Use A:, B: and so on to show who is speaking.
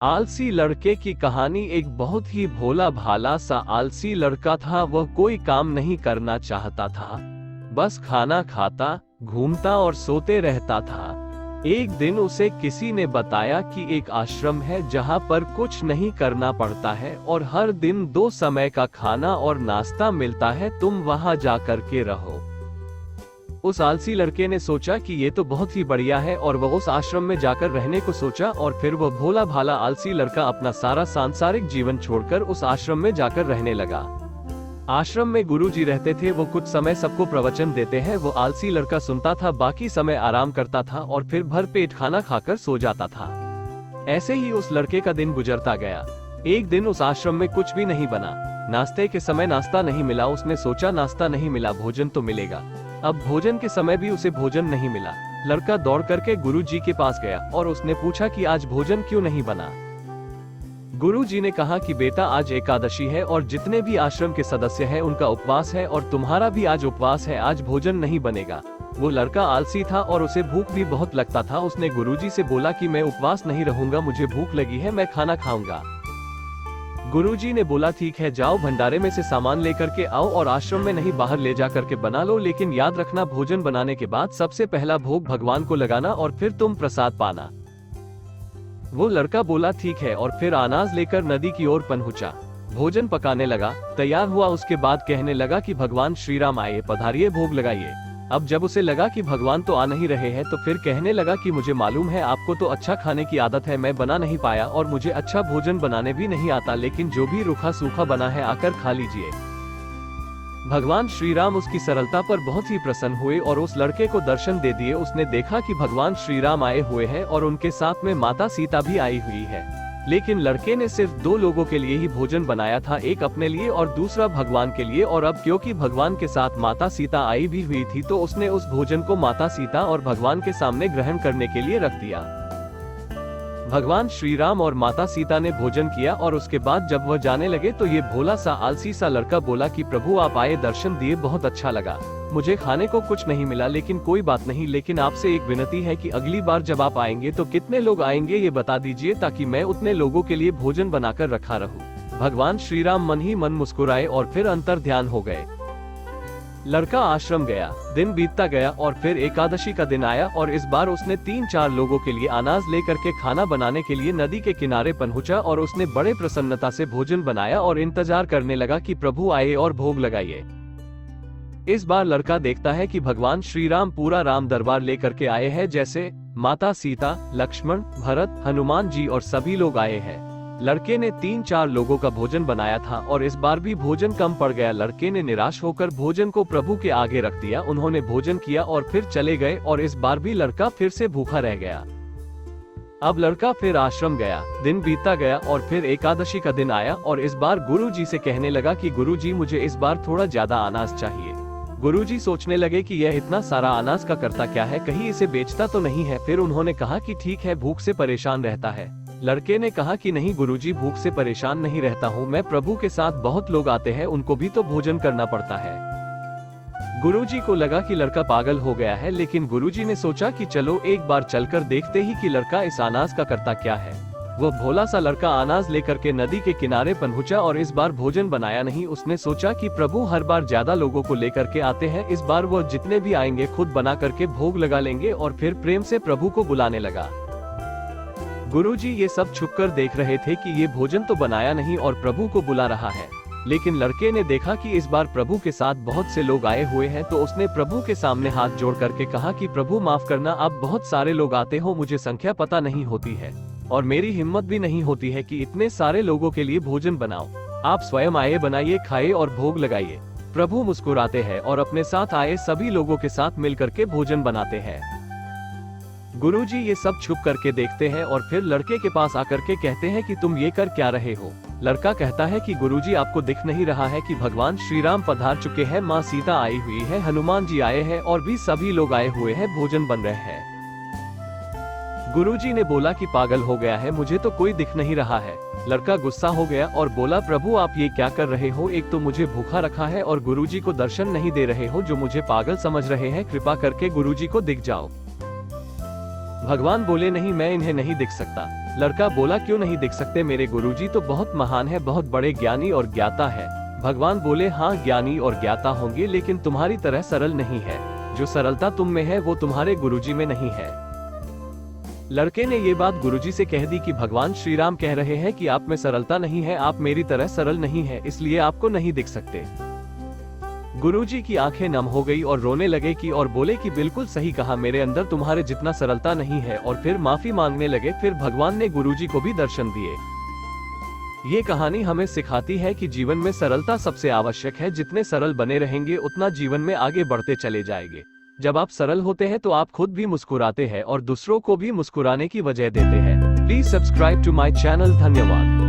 A: आलसी लड़के की कहानी। एक बहुत ही भोला भाला सा आलसी लड़का था। वह कोई काम नहीं करना चाहता था, बस खाना खाता, घूमता और सोते रहता था। एक दिन उसे किसी ने बताया कि एक आश्रम है जहां पर कुछ नहीं करना पड़ता है और हर दिन 2 समय का खाना और नाश्ता मिलता है, तुम वहां जाकर के रहो। उस आलसी लड़के ने सोचा कि ये तो बहुत ही बढ़िया है और वह उस आश्रम में जाकर रहने को सोचा और फिर वह भोला भाला आलसी लड़का अपना सारा सांसारिक जीवन छोड़कर उस आश्रम में जाकर रहने लगा। आश्रम में गुरुजी रहते थे। वो कुछ समय सबको प्रवचन देते हैं। वो आलसी लड़का सुनता था, बाकी समय आराम करता था और फिर भर पेट खाना खाकर सो जाता था। ऐसे ही उस लड़के का दिन गुजरता गया। एक दिन उस आश्रम में कुछ भी नहीं बना। नाश्ते के समय नाश्ता नहीं मिला। उसने सोचा नाश्ता नहीं मिला, भोजन तो मिलेगा। अब भोजन के समय भी उसे भोजन नहीं मिला। लड़का दौड़ करके गुरुजी के पास गया और उसने पूछा कि आज भोजन क्यों नहीं बना। गुरुजी ने कहा कि बेटा, आज एकादशी है और जितने भी आश्रम के सदस्य हैं उनका उपवास है और तुम्हारा भी आज उपवास है, आज भोजन नहीं बनेगा। वो लड़का आलसी था और उसे भूख भी बहुत लगता था। उसने गुरुजी से बोला कि मैं उपवास नहीं रहूंगा, मुझे भूख लगी है, मैं खाना खाऊंगा। गुरुजी ने बोला ठीक है, जाओ भंडारे में से सामान लेकर के आओ और आश्रम में नहीं बाहर ले जा करके बना लो, लेकिन याद रखना भोजन बनाने के बाद सबसे पहला भोग भगवान को लगाना और फिर तुम प्रसाद पाना। वो लड़का बोला ठीक है और फिर अनाज लेकर नदी की ओर पहुंचा। भोजन पकाने लगा, तैयार हुआ। उसके बाद कहने लगा कि भगवान श्री राम आए, पधारिए, भोग लगाइए। अब जब उसे लगा कि भगवान तो आ नहीं रहे हैं तो फिर कहने लगा कि मुझे मालूम है आपको तो अच्छा खाने की आदत है, मैं बना नहीं पाया और मुझे अच्छा भोजन बनाने भी नहीं आता, लेकिन जो भी रूखा सूखा बना है आकर खा लीजिए। भगवान श्री राम उसकी सरलता पर बहुत ही प्रसन्न हुए और उस लड़के को दर्शन दे दिए। उसने देखा कि भगवान श्री राम आए हुए हैं और उनके साथ में माता सीता भी आई हुई है, लेकिन लड़के ने सिर्फ 2 लोगों के लिए ही भोजन बनाया था, एक अपने लिए और दूसरा भगवान के लिए। और अब क्योंकि भगवान के साथ माता सीता आई भी हुई थी तो उसने उस भोजन को माता सीता और भगवान के सामने ग्रहण करने के लिए रख दिया। भगवान श्री राम और माता सीता ने भोजन किया और उसके बाद जब वह जाने लगे तो ये भोला सा आलसी सा लड़का बोला कि प्रभु आप आए, दर्शन दिए, बहुत अच्छा लगा। मुझे खाने को कुछ नहीं मिला, लेकिन कोई बात नहीं, लेकिन आपसे एक विनती है कि अगली बार जब आप आएंगे तो कितने लोग आएंगे ये बता दीजिए, ताकि मैं उतने लोगों के लिए भोजन बनाकर रखा रहूं। भगवान श्री राम मन ही मन मुस्कुराए और फिर अंतर ध्यान हो गए। लड़का आश्रम गया, दिन बीतता गया और फिर एकादशी का दिन आया और इस बार उसने 3-4 लोगों के लिए अनाज लेकर के खाना बनाने के लिए नदी के किनारे पहुंचा और उसने बड़े प्रसन्नता से भोजन बनाया और इंतजार करने लगा कि प्रभु आए और भोग लगाइए। इस बार लड़का देखता है कि भगवान श्री राम पूरा राम दरबार लेकर के आए हैं, जैसे माता सीता, लक्ष्मण, भरत, हनुमान जी और सभी लोग आए हैं। लड़के ने 3-4 लोगों का भोजन बनाया था और इस बार भी भोजन कम पड़ गया। लड़के ने निराश होकर भोजन को प्रभु के आगे रख दिया। उन्होंने भोजन किया और फिर चले गए और इस बार भी लड़का फिर से भूखा रह गया। अब लड़का फिर आश्रम गया, दिन बीतता गया और फिर एकादशी का दिन आया और इस बार गुरुजी से कहने लगा कि गुरुजी मुझे इस बार थोड़ा ज्यादा अनाज चाहिए। गुरुजी सोचने लगे कि यह इतना सारा अनाज का करता क्या है, कहीं इसे बेचता तो नहीं है। फिर उन्होंने कहा कि ठीक है, भूख से परेशान रहता है। लड़के ने कहा कि नहीं गुरुजी, भूख से परेशान नहीं रहता हूँ मैं, प्रभु के साथ बहुत लोग आते हैं, उनको भी तो भोजन करना पड़ता है। गुरुजी को लगा कि लड़का पागल हो गया है, लेकिन गुरुजी ने सोचा कि चलो एक बार चलकर देखते ही कि लड़का इस अनाज का करता क्या है। वह भोला सा लड़का अनाज लेकर के नदी के किनारे पहुंचा और इस बार भोजन बनाया नहीं। उसने सोचा कि प्रभु हर बार ज्यादा लोगों को लेकर के आते हैं, इस बार वह जितने भी आएंगे खुद बना करके भोग लगा लेंगे और फिर प्रेम से प्रभु को बुलाने लगा। गुरुजी ये सब छुपकर देख रहे थे कि ये भोजन तो बनाया नहीं और प्रभु को बुला रहा है, लेकिन लड़के ने देखा कि इस बार प्रभु के साथ बहुत से लोग आए हुए हैं तो उसने प्रभु के सामने हाथ जोड़ करके कहा कि प्रभु माफ करना, आप बहुत सारे लोग आते हो, मुझे संख्या पता नहीं होती है और मेरी हिम्मत भी नहीं होती है कि इतने सारे लोगों के लिए भोजन बनाओ। आप स्वयं आए, बनाइए, खाइए और भोग लगाइए। प्रभु मुस्कुराते हैं और अपने साथ आए सभी लोगों के साथ मिलकर के भोजन बनाते हैं। गुरुजी ये सब छुप करके देखते हैं और फिर लड़के के पास आकर के कहते हैं कि तुम ये कर क्या रहे हो। लड़का कहता है कि गुरुजी आपको दिख नहीं रहा है कि भगवान श्री राम पधार चुके हैं, माँ सीता आई हुई है, हनुमान जी आए हैं और भी सभी लोग आए हुए हैं, भोजन बन रहे हैं। गुरुजी ने बोला कि पागल हो गया है, मुझे तो कोई दिख नहीं रहा है। लड़का गुस्सा हो गया और बोला प्रभु आप ये क्या कर रहे हो, एक तो मुझे भूखा रखा है और गुरुजी को दर्शन नहीं दे रहे हो, जो मुझे पागल समझ रहे हैं, कृपा करके गुरुजी को दिख जाओ। भगवान बोले नहीं, मैं इन्हें नहीं दिख सकता। लड़का बोला, क्यों नहीं देख सकते, मेरे गुरुजी तो बहुत महान है, बहुत बड़े ज्ञानी और ज्ञाता है। भगवान बोले, हाँ ज्ञानी और ज्ञाता होंगे, लेकिन तुम्हारी तरह सरल नहीं है। जो सरलता तुम में है वो तुम्हारे गुरुजी में नहीं है। लड़के ने ये बात गुरुजी से कह दी कि भगवान श्री राम कह रहे हैं कि आप में सरलता नहीं है, आप मेरी तरह सरल नहीं है, इसलिए आपको नहीं दिख सकते। गुरुजी की आंखें नम हो गई और रोने लगे कि और बोले कि बिल्कुल सही कहा, मेरे अंदर तुम्हारे जितना सरलता नहीं है, और फिर माफी मांगने लगे। फिर भगवान ने गुरुजी को भी दर्शन दिए। ये कहानी हमें सिखाती है कि जीवन में सरलता सबसे आवश्यक है। जितने सरल बने रहेंगे उतना जीवन में आगे बढ़ते चले जाएंगे। जब आप सरल होते हैं तो आप खुद भी मुस्कुराते हैं और दूसरों को भी मुस्कुराने की वजह देते हैं। Please subscribe to my channel. धन्यवाद।